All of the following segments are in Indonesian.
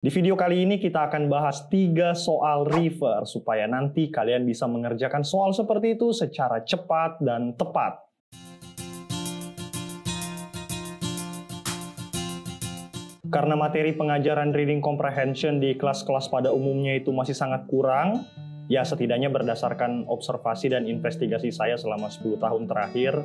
Di video kali ini kita akan bahas 3 soal refer supaya nanti kalian bisa mengerjakan soal seperti itu secara cepat dan tepat. Karena materi pengajaran reading comprehension di kelas-kelas pada umumnya itu masih sangat kurang, ya setidaknya berdasarkan observasi dan investigasi saya selama 10 tahun terakhir.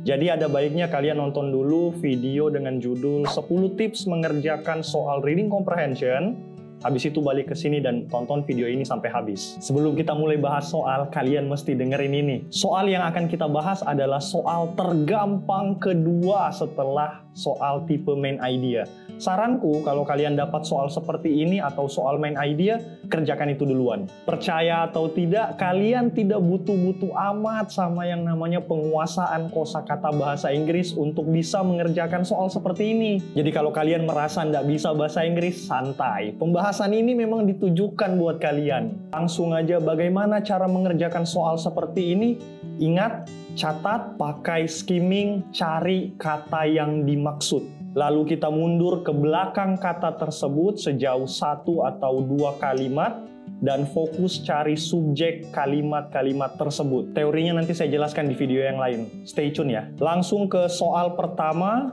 Jadi ada baiknya kalian nonton dulu video dengan judul 10 tips mengerjakan soal reading comprehension. Habis itu balik ke sini dan tonton video ini sampai habis. Sebelum kita mulai bahas soal, kalian mesti dengerin ini. Soal yang akan kita bahas adalah soal tergampang kedua setelah soal tipe main idea. Saranku, kalau kalian dapat soal seperti ini atau soal main idea, kerjakan itu duluan. Percaya atau tidak, kalian tidak butuh-butuh amat sama yang namanya penguasaan kosakata bahasa Inggris untuk bisa mengerjakan soal seperti ini. Jadi kalau kalian merasa tidak bisa bahasa Inggris, santai. Pembahasan ini memang ditujukan buat kalian. Langsung aja, bagaimana cara mengerjakan soal seperti ini? Ingat, catat, pakai skimming, cari kata yang dimaksud. Lalu kita mundur ke belakang kata tersebut sejauh 1 atau 2 kalimat dan fokus cari subjek kalimat-kalimat tersebut. Teorinya nanti saya jelaskan di video yang lain. Stay tune ya. Langsung ke soal pertama.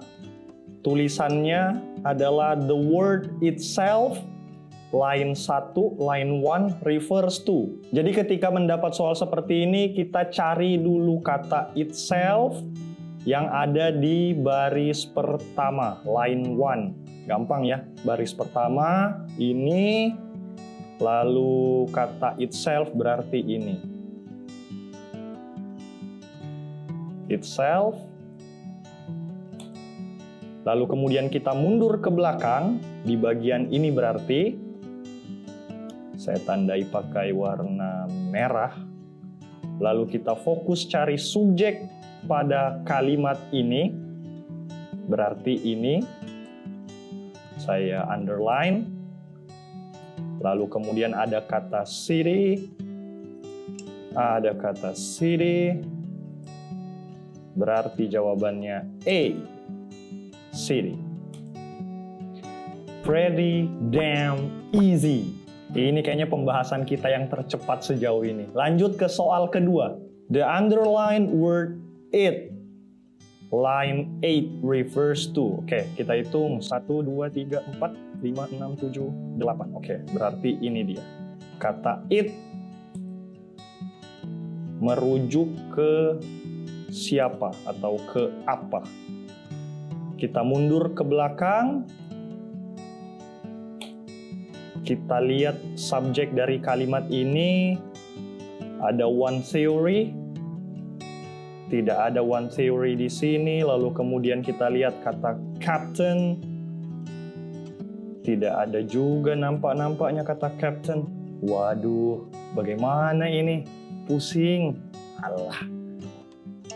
Tulisannya adalah the word itself. Line 1, line 1 refers to. Jadi ketika mendapat soal seperti ini, kita cari dulu kata itself yang ada di baris pertama, line 1. Gampang ya, baris pertama ini, lalu kata itself berarti ini. Itself. Lalu kemudian kita mundur ke belakang, di bagian ini berarti, saya tandai pakai warna merah. Lalu kita fokus cari subjek pada kalimat ini, berarti ini, saya underline. Lalu kemudian ada kata city, berarti jawabannya A, city. Pretty damn easy. Ini kayaknya pembahasan kita yang tercepat sejauh ini. Lanjut ke soal kedua. The underlined word it. Line 8 refers to. Oke, kita hitung 1, 2, 3, 4, 5, 6, 7, 8. Oke, berarti ini dia. Kata it merujuk ke siapa atau ke apa. Kita mundur ke belakang. Kita lihat subjek dari kalimat ini. Ada one theory. Tidak ada one theory di sini. Lalu kemudian kita lihat kata captain. Tidak ada juga nampak-nampaknya kata captain. Waduh, bagaimana ini? Pusing. Alah.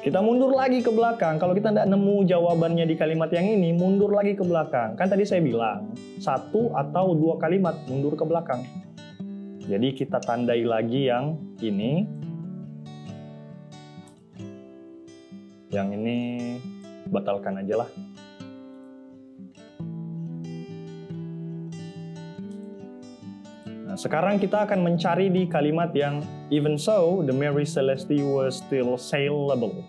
Kita mundur lagi ke belakang. Kalau kita tidak nemu jawabannya di kalimat yang ini, mundur lagi ke belakang. Kan tadi saya bilang, 1 atau 2 kalimat mundur ke belakang. Jadi kita tandai lagi yang ini. Yang ini batalkan aja lah. Nah, sekarang kita akan mencari di kalimat yang even so, the Mary Celeste was still sailable.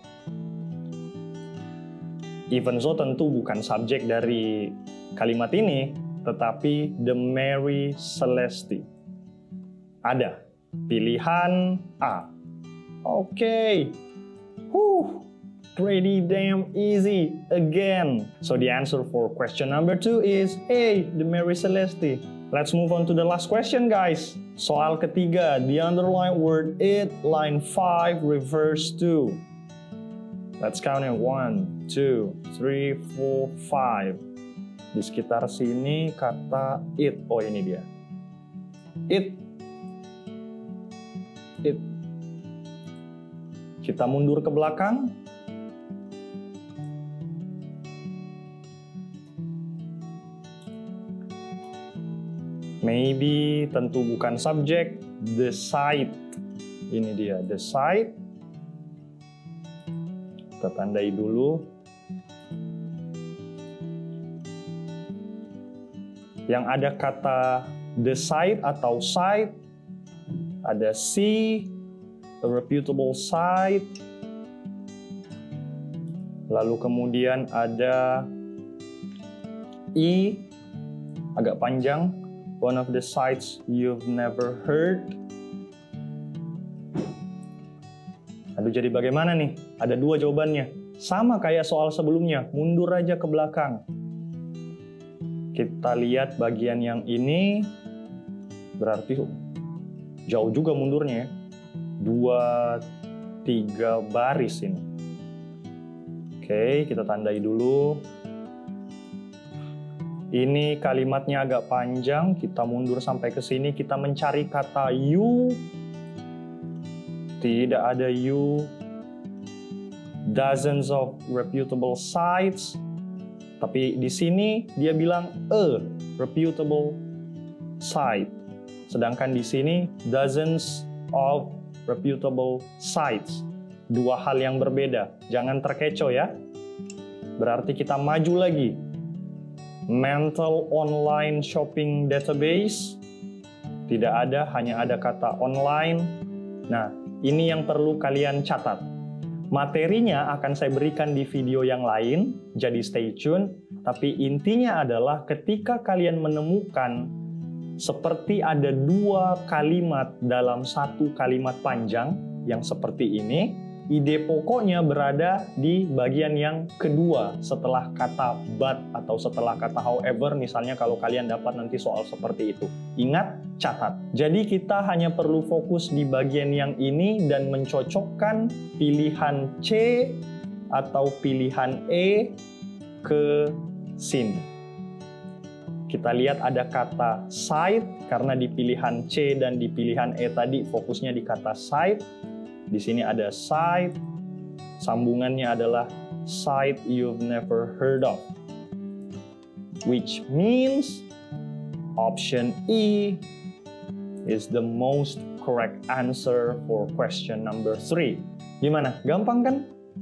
Even so tentu bukan subjek dari kalimat ini, tetapi the Mary Celeste. Ada pilihan A. Oke. Pretty damn easy again. So the answer for question number 2 is A, the Mary Celeste. Let's move on to the last question, guys. Soal ketiga, the underlined word it, line 5 refers to. Let's count it. 1, 2, 3, 4, 5. Di sekitar sini kata it. Oh, ini dia. It. It. Kita mundur ke belakang. Maybe tentu bukan subjek, the site. Ini dia, the site. Kita tandai dulu. yang ada kata the site atau site, ada C, a reputable site, lalu kemudian ada E, agak panjang, one of the sites you've never heard. Aduh, jadi bagaimana nih? Ada dua jawabannya. Sama kayak soal sebelumnya, mundur aja ke belakang. Kita lihat bagian yang ini, berarti jauh juga mundurnya ya. 2, 3 baris ini. Oke, kita tandai dulu. Ini kalimatnya agak panjang, kita mundur sampai ke sini, kita mencari kata you. Tidak ada you. Dozens of reputable sites. Tapi di sini dia bilang a reputable site. Sedangkan di sini dozens of reputable sites. Dua hal yang berbeda. Jangan terkecoh ya. Berarti kita maju lagi. Mental online shopping database. Tidak ada, hanya ada kata online. Nah, ini yang perlu kalian catat. Materinya akan saya berikan di video yang lain, jadi stay tune. Tapi intinya adalah ketika kalian menemukan seperti ada dua kalimat dalam satu kalimat panjang yang seperti ini, ide pokoknya berada di bagian yang kedua setelah kata but atau setelah kata however, misalnya kalau kalian dapat nanti soal seperti itu. Ingat, catat. Jadi kita hanya perlu fokus di bagian yang ini dan mencocokkan pilihan C atau pilihan E ke sini. Kita lihat ada kata site, karena di pilihan C dan di pilihan E tadi fokusnya di kata site. Di sini ada site, sambungannya adalah site you've never heard of. Which means option E is the most correct answer for question number 3. Gimana? Gampang kan?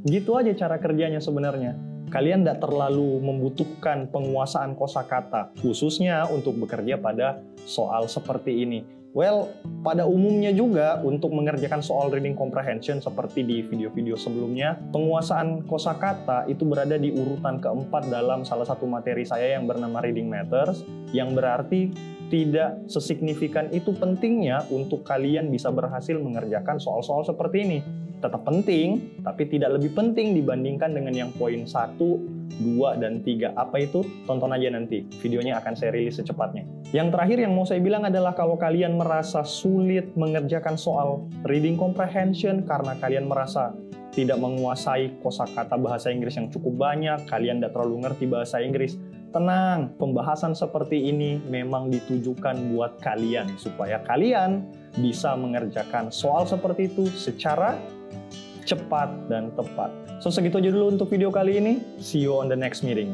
Gitu aja cara kerjanya sebenarnya. Kalian tidak terlalu membutuhkan penguasaan kosakata, khususnya untuk bekerja pada soal seperti ini. Well, pada umumnya juga untuk mengerjakan soal reading comprehension seperti di video-video sebelumnya, penguasaan kosakata itu berada di urutan keempat dalam salah satu materi saya yang bernama Reading Matters, yang berarti tidak sesignifikan itu pentingnya untuk kalian bisa berhasil mengerjakan soal-soal seperti ini. Tetap penting, tapi tidak lebih penting dibandingkan dengan yang poin 1, 2, dan 3. Apa itu? Tonton aja nanti, videonya akan saya rilis secepatnya. Yang terakhir yang mau saya bilang adalah kalau kalian merasa sulit mengerjakan soal reading comprehension karena kalian merasa tidak menguasai kosakata bahasa Inggris yang cukup banyak, kalian tidak terlalu ngerti bahasa Inggris, tenang, pembahasan seperti ini memang ditujukan buat kalian, supaya kalian bisa mengerjakan soal seperti itu secara cepat dan tepat. So, segitu aja dulu untuk video kali ini. See you on the next meeting.